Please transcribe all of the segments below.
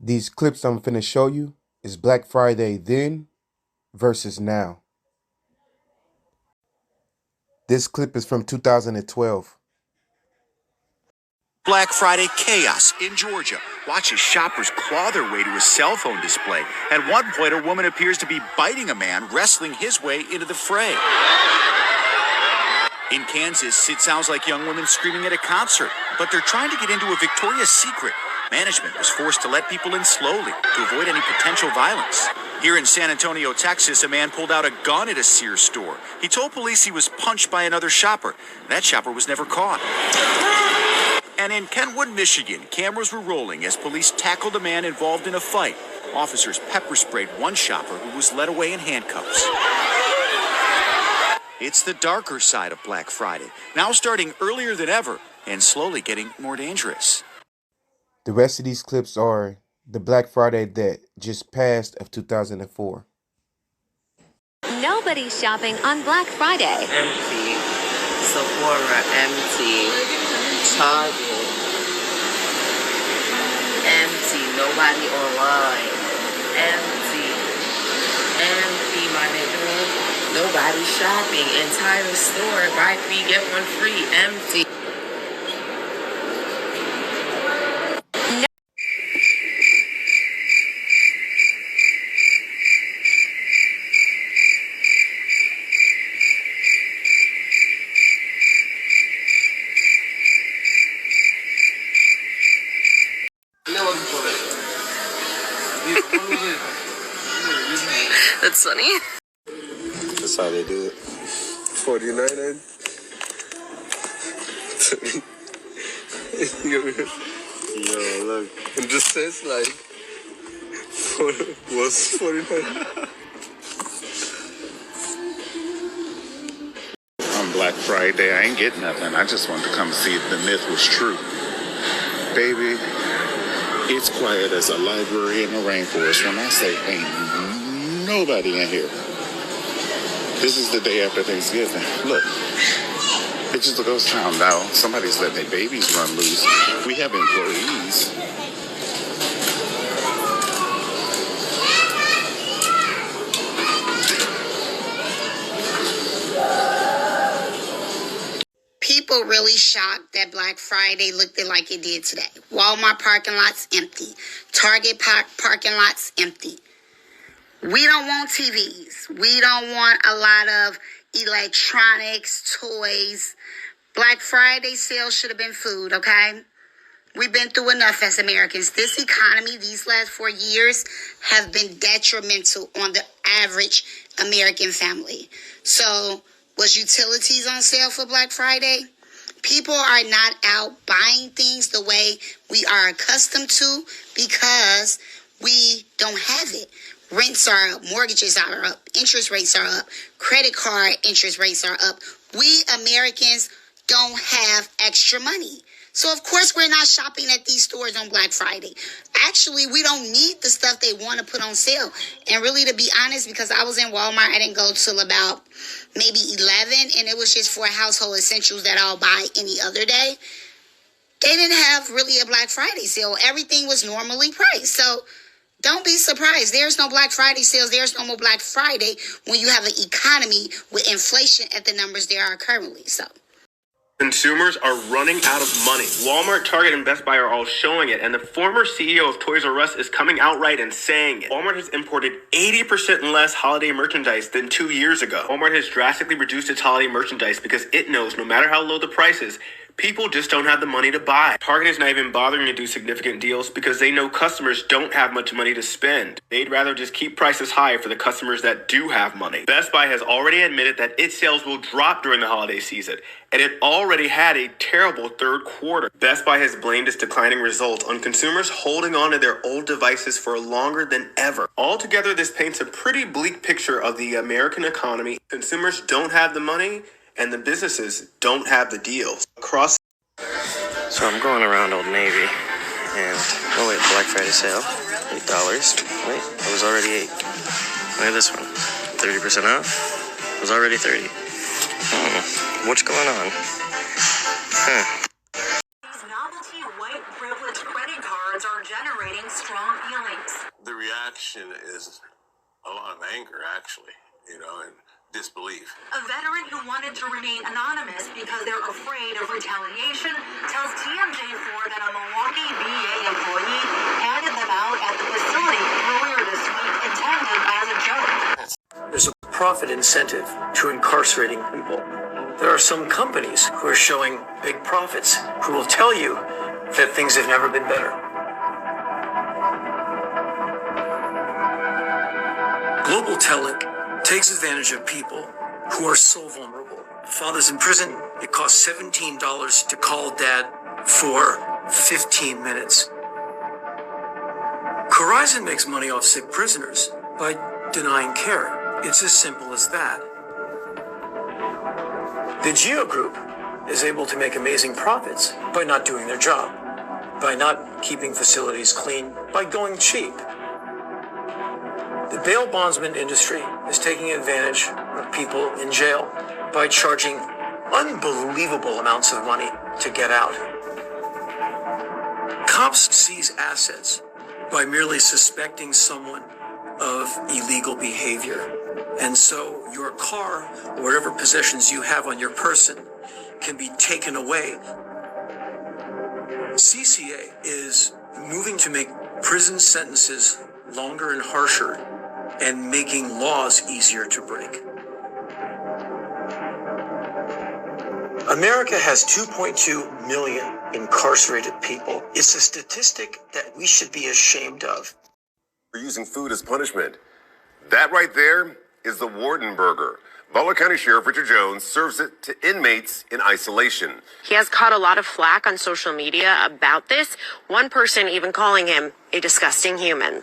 These clips I'm finna show you is Black Friday then versus now. This clip is from 2012. Black Friday chaos in Georgia. Watch as shoppers claw their way to a cell phone display. At one point, a woman appears to be biting a man, wrestling his way into the fray. In Kansas, it sounds like young women screaming at a concert, but they're trying to get into a Victoria's Secret. Management was forced to let people in slowly to avoid any potential violence. Here in San Antonio, Texas, a man pulled out a gun at a Sears store. He told police he was punched by another shopper. That shopper was never caught. And in Kentwood, Michigan, cameras were rolling as police tackled a man involved in a fight. Officers pepper sprayed one shopper who was led away in handcuffs. It's the darker side of Black Friday, now starting earlier than ever and slowly getting more dangerous. The rest of these clips are the Black Friday that just passed of 2004. Nobody's shopping on Black Friday. Empty. Sephora, empty. Target, empty. Nobody online. Empty. Empty, my nigga. Nobody shopping. Entire store. Buy 3, get 1 free. Empty. That's funny. That's how they do it. 49 and yo, look. It just says like was 49. On Black Friday, I ain't getting nothing. I just wanted to come see if the myth was true. Baby, it's quiet as a library in a rainforest when I say ain't nobody in here. This is the day after Thanksgiving. Look, it's just a ghost town now. Somebody's letting their babies run loose. We have employees. People really shocked that Black Friday looked like it did today. Walmart parking lots empty. Target parking lots empty. We don't want TVs. We don't want a lot of electronics, toys. Black Friday sales should have been food, okay? We've been through enough as Americans. This economy, these last 4 years, have been detrimental on the average American family. So, was utilities on sale for Black Friday? People are not out buying things the way we are accustomed to because we don't have it. Rents are up, mortgages are up, interest rates are up, credit card interest rates are up. We Americans don't have extra money. So, of course, we're not shopping at these stores on Black Friday. Actually, we don't need the stuff they want to put on sale. And really, to be honest, because I was in Walmart, I didn't go till about maybe 11, and it was just for household essentials that I'll buy any other day. They didn't have really a Black Friday sale. Everything was normally priced. So, don't be surprised. There's no Black Friday sales. There's no more Black Friday when you have an economy with inflation at the numbers there are currently. So, consumers are running out of money. Walmart, Target, and Best Buy are all showing it, and the former CEO of Toys R Us is coming out right and saying it. Walmart has imported 80% less holiday merchandise than 2 years ago. Walmart has drastically reduced its holiday merchandise because it knows no matter how low the price is, people just don't have the money to buy. Target is not even bothering to do significant deals because they know customers don't have much money to spend. They'd rather just keep prices high for the customers that do have money. Best Buy has already admitted that its sales will drop during the holiday season, and it already had a terrible third quarter. Best Buy has blamed its declining results on consumers holding on to their old devices for longer than ever. Altogether, this paints a pretty bleak picture of the American economy. Consumers don't have the money, and the businesses don't have the deals. So I'm going around Old Navy, and Black Friday sale, $8. Wait, it was already $8. Look at this one, 30% off. It was already $30. What's going on? These novelty white privilege credit cards are generating generating strong feelings. The reaction is a lot of anger, actually, and disbelief. A veteran who wanted to remain anonymous because they're afraid of retaliation tells TMJ4 that a Milwaukee VA employee handed them out at the facility earlier this week intended as a joke. There's a profit incentive to incarcerating people. There are some companies who are showing big profits who will tell you that things have never been better. Global Telic takes advantage of people who are so vulnerable. Father's in prison. It costs $17 to call dad for 15 minutes. Corizon makes money off sick prisoners by denying care. It's as simple as that. The Geo Group is able to make amazing profits by not doing their job, by not keeping facilities clean, by going cheap. The bail bondsman industry is taking advantage of people in jail by charging unbelievable amounts of money to get out. Cops seize assets by merely suspecting someone of illegal behavior. And so your car or whatever possessions you have on your person can be taken away. CCA is moving to make prison sentences longer and harsher and making laws easier to break. America has 2.2 million incarcerated people. It's a statistic that we should be ashamed of. For using food as punishment. That right there is the Warden Burger. Butler County Sheriff Richard Jones serves it to inmates in isolation. He has caught a lot of flack on social media about this, one person even calling him a disgusting human.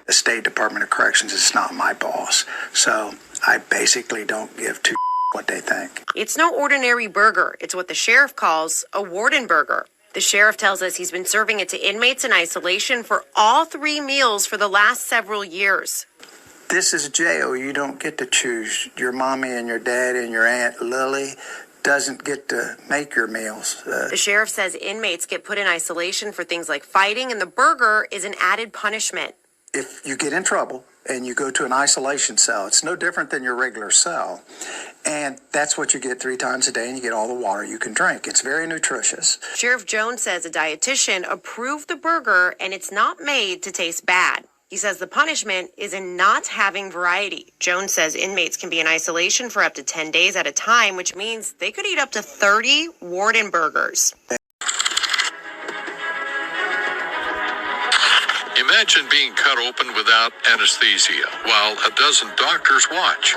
The State Department of Corrections is not my boss, so I basically don't give two what they think. It's no ordinary burger. It's what the sheriff calls a Warden Burger. The sheriff tells us he's been serving it to inmates in isolation for all 3 meals for the last several years. This is jail. You don't get to choose. Your mommy and your daddy and your Aunt Lily doesn't get to make your meals. The sheriff says inmates get put in isolation for things like fighting, and the burger is an added punishment. If you get in trouble and you go to an isolation cell, it's no different than your regular cell. And that's what you get 3 times a day, and you get all the water you can drink. It's very nutritious. Sheriff Jones says a dietitian approved the burger, and it's not made to taste bad. He says the punishment is in not having variety. Jones says inmates can be in isolation for up to 10 days at a time, which means they could eat up to 30 Warden Burgers. Imagine being cut open without anesthesia while a dozen doctors watch.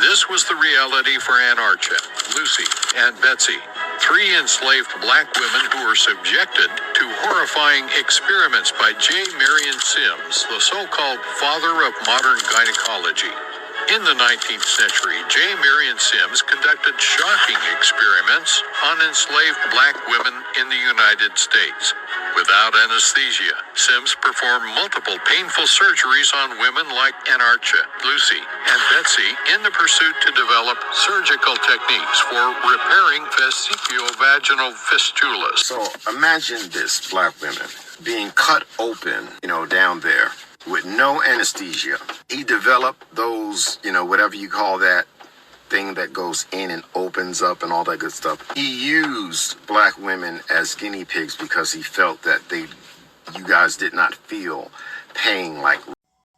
This was the reality for Aunt Archa, Lucy, and Betsy, 3 enslaved black women who were subjected to horrifying experiments by J. Marion Sims, the so-called father of modern gynecology. In the 19th century, J. Marion Sims conducted shocking experiments on enslaved black women in the United States. Without anesthesia, Sims performed multiple painful surgeries on women like Aunt Archa, Lucy, and Betsy in the pursuit to develop surgical techniques for repairing vesico-vaginal fistulas. So imagine this, black women being cut open, down there with no anesthesia. He developed those, whatever you call that thing that goes in and opens up and all that good stuff. He used black women as guinea pigs because he felt that you guys did not feel pain like.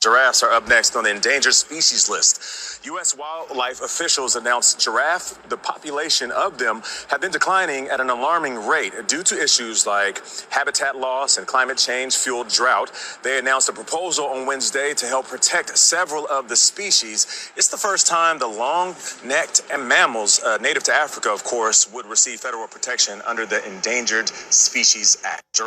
Giraffes are up next on the endangered species list. U.S. wildlife officials announced the population of them have been declining at an alarming rate due to issues like habitat loss and climate change-fueled drought. They announced a proposal on Wednesday to help protect several of the species. It's the first time the long-necked mammals, native to Africa, of course, would receive federal protection under the Endangered Species Act.